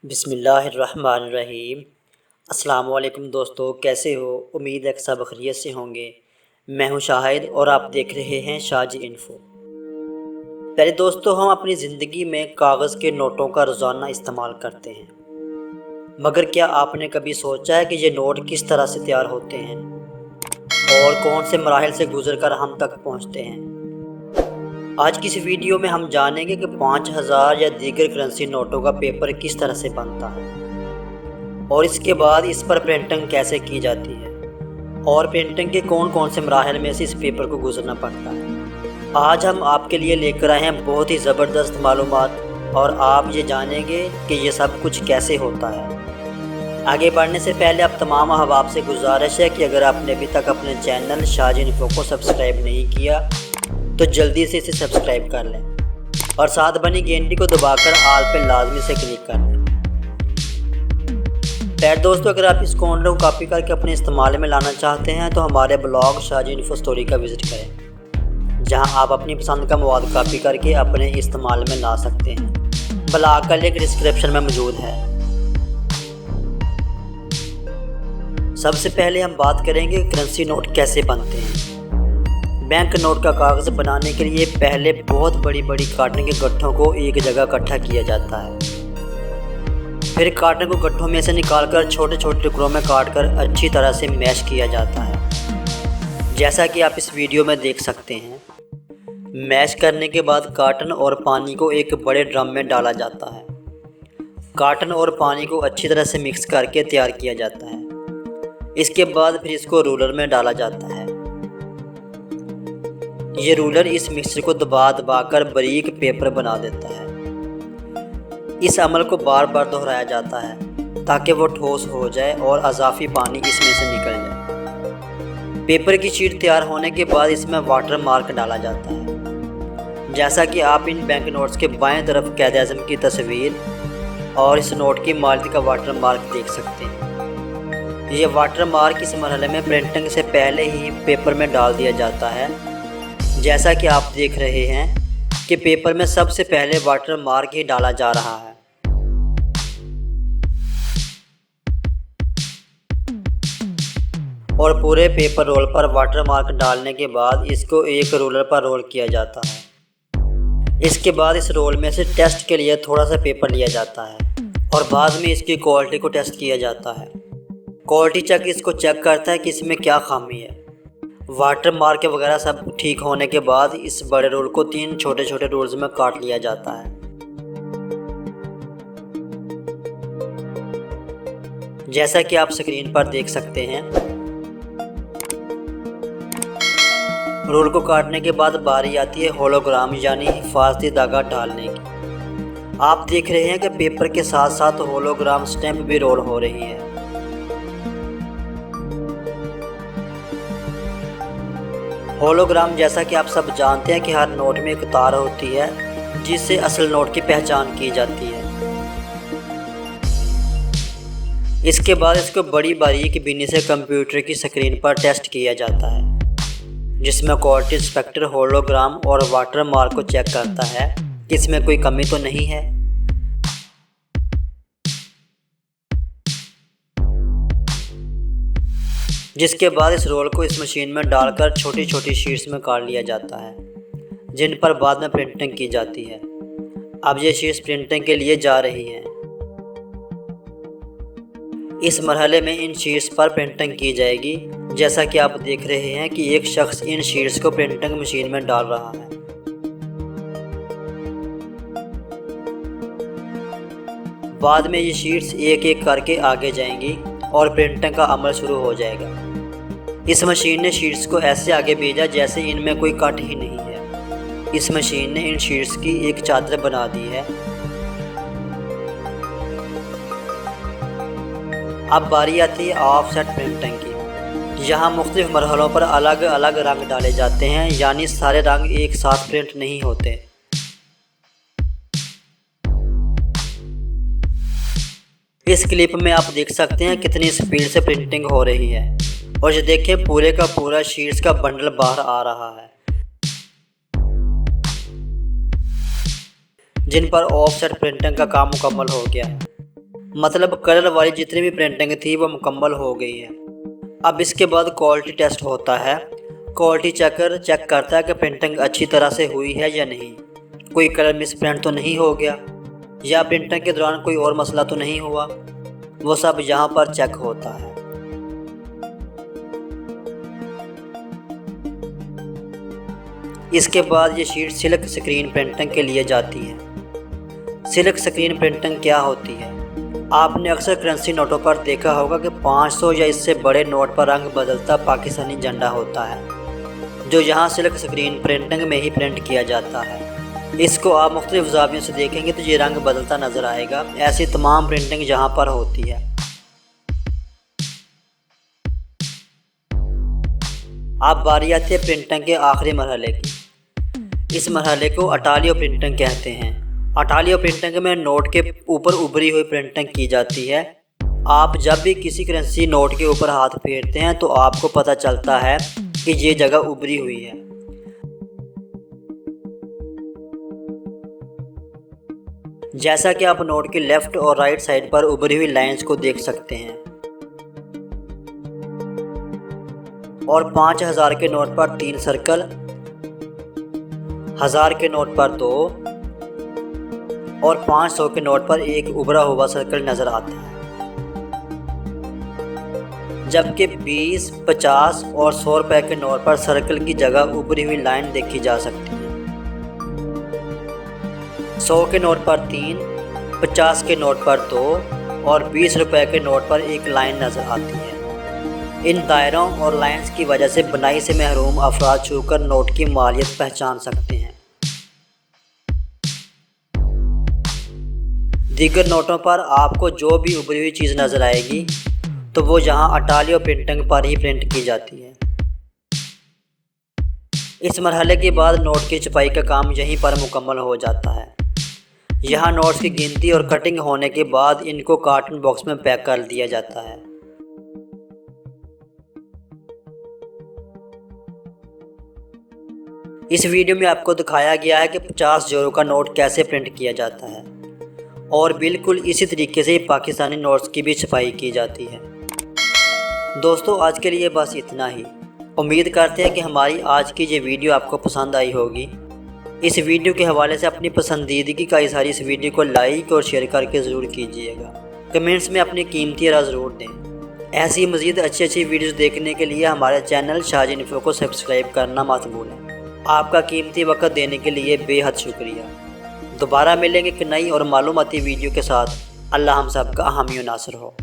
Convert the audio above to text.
बिस्मिल्लाहिर्रहमानिर्रहीम। अस्सलाम वालेकुम दोस्तों, कैसे हो? उम्मीद है कि सब खैरियत से होंगे। मैं हूं शाहिद और आप देख रहे हैं शाजी इन्फो। पहले दोस्तों, हम अपनी ज़िंदगी में कागज़ के नोटों का रोज़ाना इस्तेमाल करते हैं, मगर क्या आपने कभी सोचा है कि ये नोट किस तरह से तैयार होते हैं और कौन से मराहिल से गुजर कर हम तक पहुँचते हैं? आज की इस वीडियो में हम जानेंगे कि 5000 या दीगर करेंसी नोटों का पेपर किस तरह से बनता है और इसके बाद इस पर प्रिंटिंग कैसे की जाती है और प्रिंटिंग के कौन कौन से मराहिल में से इस पेपर को गुजरना पड़ता है। आज हम आपके लिए लेकर आए हैं बहुत ही ज़बरदस्त मालूमात और आप ये जानेंगे कि ये सब कुछ कैसे होता है। आगे बढ़ने से पहले आप तमाम अहबाब से गुजारिश है कि अगर आपने अभी तक अपने चैनल शाजी इन्फो को सब्सक्राइब नहीं किया तो जल्दी से इसे सब्सक्राइब कर लें और साथ बनी घंटी को दबाकर आल पे लाजमी से क्लिक कर दें। खैर दोस्तों, अगर आप इस कॉर्नर को कॉपी करके अपने इस्तेमाल में लाना चाहते हैं तो हमारे ब्लॉग शाजी इन्फो स्टोरी का विज़िट करें, जहां आप अपनी पसंद का मवाद कॉपी करके अपने इस्तेमाल में ला सकते हैं। ब्लॉग का लिंक डिस्क्रिप्शन में मौजूद है। सबसे पहले हम बात करेंगे करेंसी नोट कैसे बनते हैं। बैंक नोट का कागज़ बनाने के लिए पहले बहुत बड़ी बड़ी काटन के गट्ठों को एक जगह इकट्ठा किया जाता है। फिर काटन को गट्ठों में से निकालकर छोटे छोटे टुकड़ों में काटकर अच्छी तरह से मैश किया जाता है, जैसा कि आप इस वीडियो में देख सकते हैं। मैश करने के बाद काटन और पानी को एक बड़े ड्रम में डाला जाता है। काटन और पानी को अच्छी तरह से मिक्स करके तैयार किया जाता है। इसके बाद फिर इसको रूलर में डाला जाता है। ये रूलर इस मिक्सचर को दबा दबा कर बारीक पेपर बना देता है। इस अमल को बार बार दोहराया जाता है ताकि वो ठोस हो जाए और अजाफी पानी इसमें से निकल जाए। पेपर की शीट तैयार होने के बाद इसमें वाटर मार्क डाला जाता है, जैसा कि आप इन बैंक नोट्स के बाएं तरफ कैद आज़म की तस्वीर और इस नोट की मालिक का वाटर मार्क देख सकते हैं। ये वाटर मार्क इस मरहले में प्रिंटिंग से पहले ही पेपर में डाल दिया जाता है, जैसा कि आप देख रहे हैं कि पेपर में सबसे पहले वाटर मार्क ही डाला जा रहा है। और पूरे पेपर रोल पर वाटर मार्क डालने के बाद इसको एक रोलर पर रोल किया जाता है। इसके बाद इस रोल में से टेस्ट के लिए थोड़ा सा पेपर लिया जाता है और बाद में इसकी क्वालिटी को टेस्ट किया जाता है। क्वालिटी चेक इसको चेक करता है कि इसमें क्या खामी है। वाटर मार्क वगैरह सब ठीक होने के बाद इस बड़े रोल को 3 छोटे छोटे रोल्स में काट लिया जाता है। जैसा कि आप स्क्रीन पर देख सकते हैं, रोल को काटने के बाद बारी आती है होलोग्राम यानी हिफाजती धागा डालने की। आप देख रहे हैं कि पेपर के साथ साथ होलोग्राम स्टैंप भी रोल हो रही है। होलोग्राम, जैसा कि आप सब जानते हैं कि हर नोट में एक तार होती है जिससे असल नोट की पहचान की जाती है। इसके बाद इसको बड़ी बारीक बिनी से कंप्यूटर की स्क्रीन पर टेस्ट किया जाता है, जिसमें क्वालिटी इंस्पेक्टर होलोग्राम और वाटर मार्क को चेक करता है कि इसमें कोई कमी तो नहीं है। जिसके बाद इस रोल को इस मशीन में डालकर छोटी छोटी शीट्स में काट लिया जाता है, जिन पर बाद में प्रिंटिंग की जाती है। अब ये शीट्स प्रिंटिंग के लिए जा रही हैं। इस मरहले में इन शीट्स पर प्रिंटिंग की जाएगी, जैसा कि आप देख रहे हैं कि एक शख्स इन शीट्स को प्रिंटिंग मशीन में डाल रहा है। बाद में ये शीट्स एक एक करके आगे जाएंगी और प्रिंटिंग का अमल शुरू हो जाएगा। इस मशीन ने शीट्स को ऐसे आगे भेजा जैसे इनमें कोई कट ही नहीं है। इस मशीन ने इन शीट्स की एक चादर बना दी है। अब बारी आती है ऑफसेट प्रिंटिंग की। यहाँ मुख्तलिफ मरहलों पर अलग अलग रंग डाले जाते हैं, यानी सारे रंग एक साथ प्रिंट नहीं होते। इस क्लिप में आप देख सकते हैं कितनी स्पीड से प्रिंटिंग हो रही है और ये देखें पूरे का पूरा शीट्स का बंडल बाहर आ रहा है, जिन पर ऑफसेट प्रिंटिंग का काम मुकम्मल हो गया है। मतलब कलर वाली जितनी भी प्रिंटिंग थी वो मुकम्मल हो गई है। अब इसके बाद क्वालिटी टेस्ट होता है। क्वालिटी चेकर चेक करता है कि प्रिंटिंग अच्छी तरह से हुई है या नहीं, कोई कलर मिस प्रिंट तो नहीं हो गया, या प्रिंटिंग के दौरान कोई और मसला तो नहीं हुआ। वो सब यहाँ पर चेक होता है। इसके बाद ये शीट सिल्क स्क्रीन प्रिंटिंग के लिए जाती है। सिल्क स्क्रीन प्रिंटिंग क्या होती है? आपने अक्सर करेंसी नोटों पर देखा होगा कि 500 या इससे बड़े नोट पर रंग बदलता पाकिस्तानी झंडा होता है, जो यहाँ सिल्क स्क्रीन प्रिंटिंग में ही प्रिंट किया जाता है। इसको आप मुख्तलिफ ज़ावियों से देखेंगे तो ये रंग बदलता नज़र आएगा। ऐसी तमाम प्रिंटिंग यहाँ पर होती है। अब बारी आती है प्रिंटिंग के आखिरी मरहले की। इस मरहले को अटालियो प्रिंटिंग कहते हैं। अटालियो प्रिंटिंग में नोट के ऊपर उभरी हुई प्रिंटिंग की जाती है। आप जब भी किसी करेंसी नोट के ऊपर हाथ फेरते हैं तो आपको पता चलता है कि ये जगह उभरी हुई है। जैसा कि आप नोट की लेफ्ट और राइट साइड पर उभरी हुई लाइंस को देख सकते हैं। और 5000 के नोट पर 3 सर्कल, 1000 के नोट पर 2 और 500 के नोट पर एक उभरा हुआ सर्कल नज़र आता है। जबकि 20, 50 और 100 रुपए के नोट पर सर्कल की जगह उभरी हुई लाइन देखी जा सकती है। 100 के नोट पर 3, 50 के नोट पर 2 और 20 रुपए के नोट पर एक लाइन नज़र आती है। इन दायरों और लाइंस की वजह से बनाई से महरूम अफराद छूकर नोट की मालियत पहचान सकते हैं। दीगर नोटों पर आपको जो भी उभरी हुई चीज़ नज़र आएगी तो वो यहाँ अटालियो प्रिंटिंग पर ही प्रिंट की जाती है। इस मरहले के बाद नोट की छपाई का काम यहीं पर मुकम्मल हो जाता है। यहाँ नोट्स की गिनती और कटिंग होने के बाद इनको कार्टन बॉक्स में पैक कर दिया जाता है। इस वीडियो में आपको दिखाया गया है कि 50 यूरो का नोट कैसे प्रिंट किया जाता है और बिल्कुल इसी तरीके से पाकिस्तानी नोट्स की भी छपाई की जाती है। दोस्तों, आज के लिए बस इतना ही। उम्मीद करते हैं कि हमारी आज की ये वीडियो आपको पसंद आई होगी। इस वीडियो के हवाले से अपनी पसंदीदगी का इजहार इस वीडियो को लाइक और शेयर करके ज़रूर कीजिएगा। कमेंट्स में अपनी कीमती राय ज़रूर दें। ऐसी मज़ीद अच्छी वीडियोज़ देखने के लिए हमारे चैनल शाज इन्फो को सब्सक्राइब करना मत भूलें। आपका कीमती वक्त देने के लिए बेहद शुक्रिया। दोबारा मिलेंगे एक नई और मालूमाती वीडियो के साथ। अल्लाह हम सब का हामी नासर हो।